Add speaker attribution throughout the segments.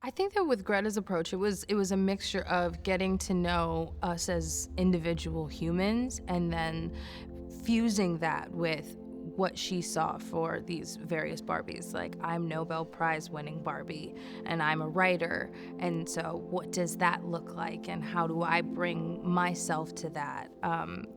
Speaker 1: I think that with Greta's approach, it was a mixture of getting to know us as individual humans and then fusing that with what she saw for these various Barbies. Like, I'm Nobel Prize winning Barbie and I'm a writer, and so what does that look like and how do I bring myself to that?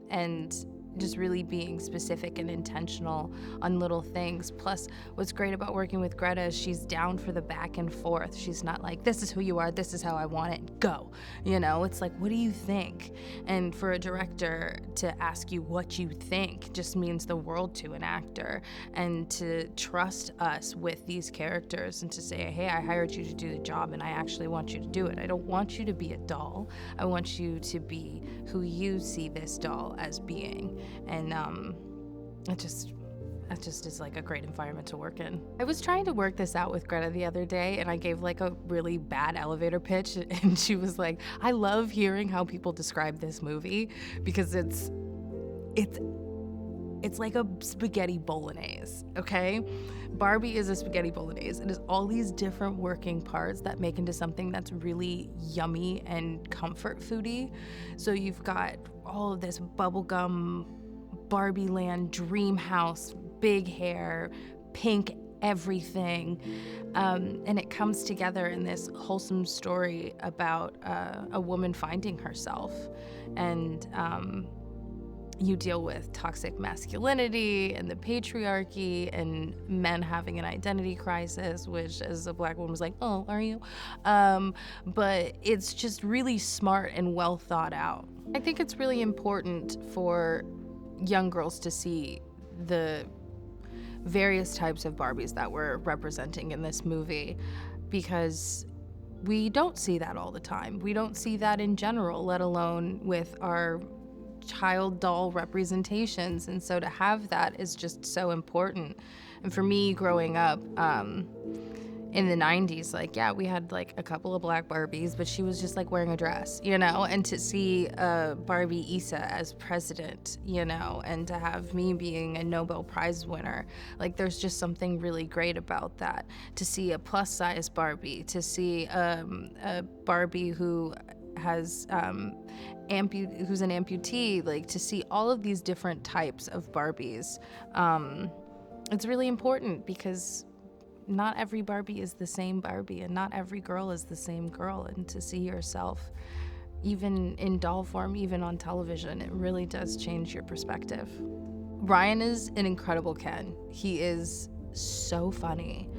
Speaker 1: And just really being specific and intentional on little things. Plus, what's great about working with Greta is she's down for the back and forth. She's not like, this is who you are, this is how I want it, go. You know, it's like, what do you think? And for a director to ask you what you think just means the world to an actor. And to trust us with these characters and to say, hey, I hired you to do the job and I actually want you to do it. I don't want you to be a doll. I want you to be who you see this doll as being. And it just is like a great environment to work in. I was trying to work this out with Greta the other day, and I gave like a really bad elevator pitch, and she was like, I love hearing how people describe this movie because it's like a spaghetti bolognese, okay? Barbie is a spaghetti bolognese. It is all these different working parts that make into something that's really yummy and comfort foody. So you've got all of this bubblegum, Barbie land, dream house, big hair, pink everything. And it comes together in this wholesome story about a woman finding herself. And you deal with toxic masculinity and the patriarchy and men having an identity crisis, which as a Black woman was like, oh, are you? But it's just really smart and well thought out. I think it's really important for young girls to see the various types of Barbies that we're representing in this movie, because we don't see that all the time. We don't see that in general, let alone with our child doll representations. And so to have that is just so important. And for me, growing up in the 90s, like, yeah, we had like a couple of Black Barbies, but she was just like wearing a dress, you know? And to see Barbie Issa as president, you know, and to have me being a Nobel Prize winner, like, there's just something really great about that. To see a plus size Barbie, to see a Barbie who has who's an amputee, like, to see all of these different types of Barbies, it's really important because not every Barbie is the same Barbie and not every girl is the same girl. And to see yourself even in doll form, even on television, it really does change your perspective. Ryan is an incredible Ken. He is so funny.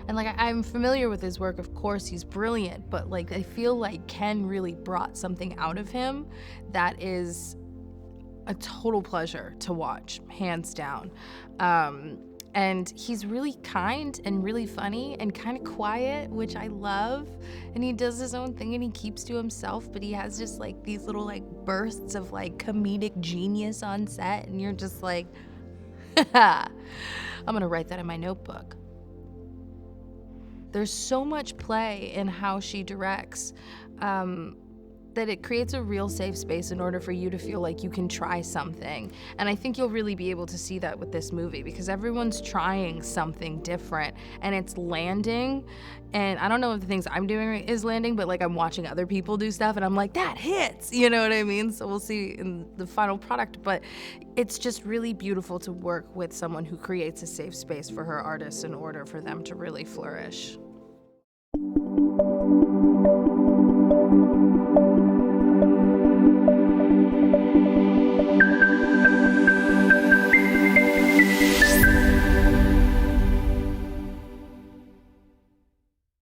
Speaker 1: And like, I'm familiar with his work, of course, he's brilliant, but like, I feel like Ken really brought something out of him that is a total pleasure to watch, hands down. And he's really kind and really funny and kind of quiet, which I love. And he does his own thing and he keeps to himself, but he has just like these little like bursts of like comedic genius on set, and you're just like, I'm gonna write that in my notebook. There's so much play in how she directs, that it creates a real safe space in order for you to feel like you can try something. And I think you'll really be able to see that with this movie because everyone's trying something different and it's landing. And I don't know if the things I'm doing is landing, but like, I'm watching other people do stuff and I'm like, that hits, you know what I mean? So we'll see in the final product, but it's just really beautiful to work with someone who creates a safe space for her artists in order for them to really flourish.